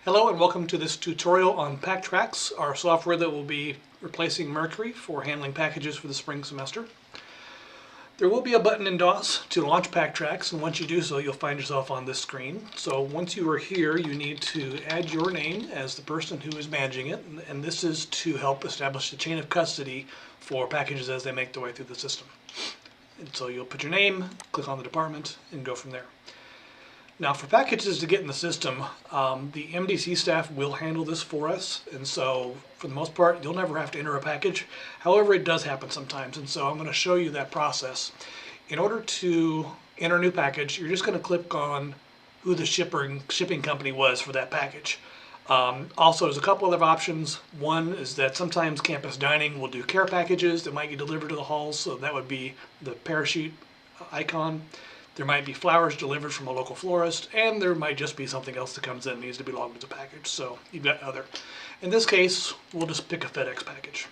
Hello and welcome to this tutorial on PackTrax, our software that will be replacing Mercury for handling packages for the spring semester. There will be a button in DOS to launch PackTrax, and once you do so you'll find yourself on this screen. So once you are here you need to add your name as the person who is managing it, and this is to help establish the chain of custody for packages as they make their way through the system. And so you'll put your name, click on the department, and go from there. Now for packages to get in the system, the MDC staff will handle this for us, and so for the most part you'll never have to enter a package. However, it does happen sometimes, and so I'm going to show you that process. In order to enter a new package, you're just going to click on who the shipping company was for that package. Also, there's a couple other options. One is that sometimes campus dining will do care packages that might get delivered to the halls, so that would be the parachute icon. There might be flowers delivered from a local florist, and there might just be something else that comes in and needs to be logged as a package. So you've got other. In this case, we'll just pick a FedEx package.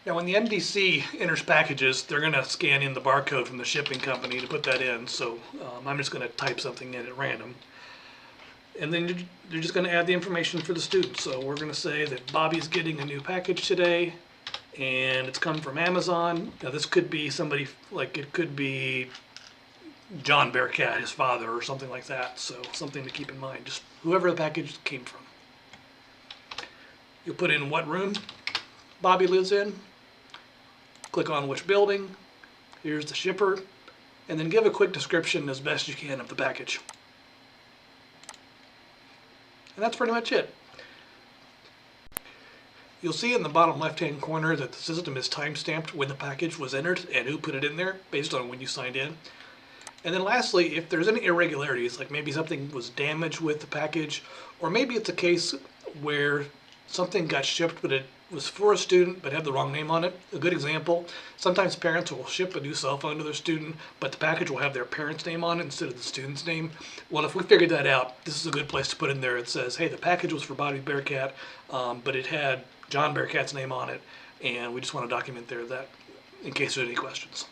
Now when the MDC enters packages, they're going to scan in the barcode from the shipping company to put that in. So I'm just going to type something in at random. And then they're just going to add the information for the student. So we're going to say that Bobby's getting a new package today, and it's come from Amazon. Now this could be somebody, like it could be John Bearcat, his father, or something like that. So something to keep in mind, just whoever the package came from. You'll put in what room Bobby lives in, click on which building, here's the shipper, and then give a quick description as best you can of the package. And that's pretty much it. You'll see in the bottom left-hand corner that the system is time-stamped when the package was entered and who put it in there based on when you signed in. And then lastly, if there's any irregularities, like maybe something was damaged with the package, or maybe it's a case where something got shipped but it was for a student but had the wrong name on it. A good example, sometimes parents will ship a new cell phone to their student, but the package will have their parent's name on it instead of the student's name. Well, if we figured that out, this is a good place to put in there. It says, hey, the package was for Bobby Bearcat, but it had John Bearcat's name on it, and we just want to document there that in case there's any questions.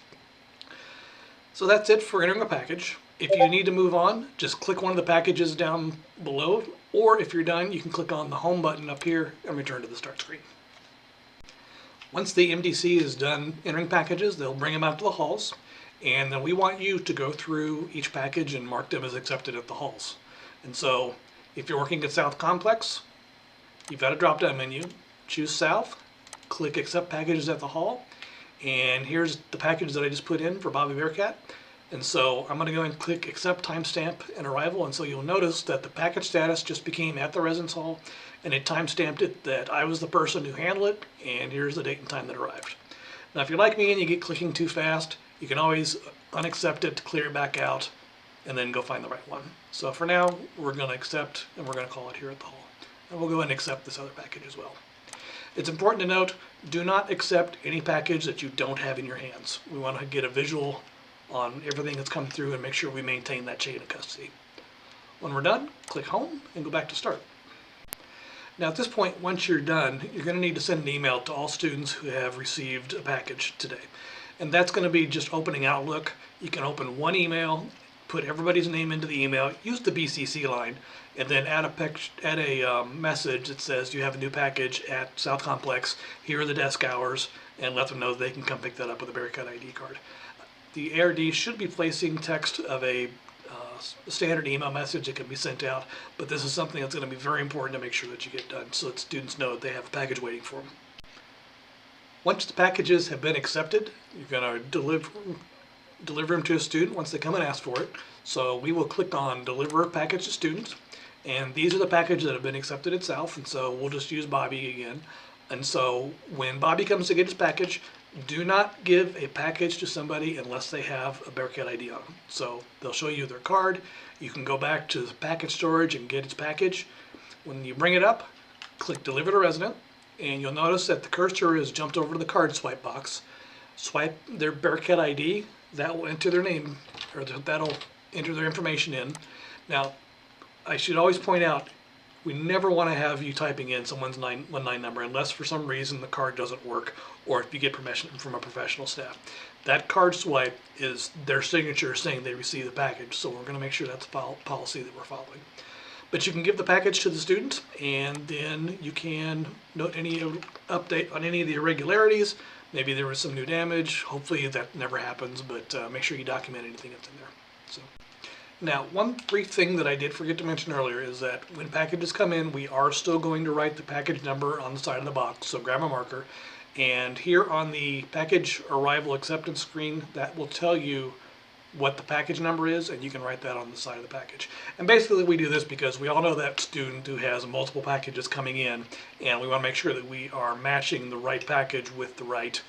So that's it for entering a package. If you need to move on, just click one of the packages down below, or if you're done, you can click on the home button up here and return to the start screen. Once the MDC is done entering packages, they'll bring them out to the halls, and then we want you to go through each package and mark them as accepted at the halls. And so if you're working at South Complex, you've got a drop-down menu. Choose South, click Accept Packages at the Hall, and here's the package that I just put in for Bobby Bearcat. And so I'm going to go and click Accept Timestamp and Arrival, and so you'll notice that the package status just became at the residence hall, and it timestamped it that I was the person who handled it, and here's the date and time that arrived. Now if you're like me and you get clicking too fast, you can always unaccept it to clear it back out, and then go find the right one. So for now, we're going to accept, and we're going to call it here at the hall. And we'll go ahead and accept this other package as well. It's important to note, do not accept any package that you don't have in your hands. We want to get a visual on everything that's come through and make sure we maintain that chain of custody. When we're done, click Home and go back to Start. Now at this point, once you're done, you're going to need to send an email to all students who have received a package today. And that's going to be just opening Outlook. You can open one email, put everybody's name into the email, use the BCC line, and then add a message that says you have a new package at South Complex, here are the desk hours, and let them know they can come pick that up with a Bearcat ID card. The ARD should be placing text of a standard email message that can be sent out, but this is something that's going to be very important to make sure that you get done so that students know that they have a package waiting for them. Once the packages have been accepted, you're going to deliver them to a student once they come and ask for it. So we will click on Deliver Package to Students, and these are the packages that have been accepted at South, and so we'll just use Bobby again. And so when Bobby comes to get his package, do not give a package to somebody unless they have a Bearcat ID on them. So they'll show you their card. You can go back to the package storage and get its package. When you bring it up, click Deliver to Resident, and you'll notice that the cursor is jumped over to the card swipe box. Swipe their Bearcat ID. That will enter their name, or that'll enter their information in. Now, I should always point out, we never want to have you typing in someone's 919 number unless for some reason the card doesn't work, or if you get permission from a professional staff. That card swipe is their signature saying they received the package, so we're going to make sure that's a policy that we're following. But you can give the package to the student, and then you can note any update on any of the irregularities. Maybe there was some new damage. Hopefully that never happens, but make sure you document anything that's in there. So, now, one brief thing that I did forget to mention earlier is that when packages come in, we are still going to write the package number on the side of the box, so grab a marker. And here on the package arrival acceptance screen, that will tell you what the package number is, and you can write that on the side of the package. And basically we do this because we all know that student who has multiple packages coming in, and we want to make sure that we are matching the right package with the right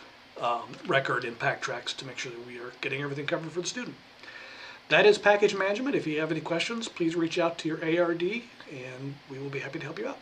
record in PackTrax to make sure that we are getting everything covered for the student. That is package management. If you have any questions, please reach out to your ARD, and we will be happy to help you out.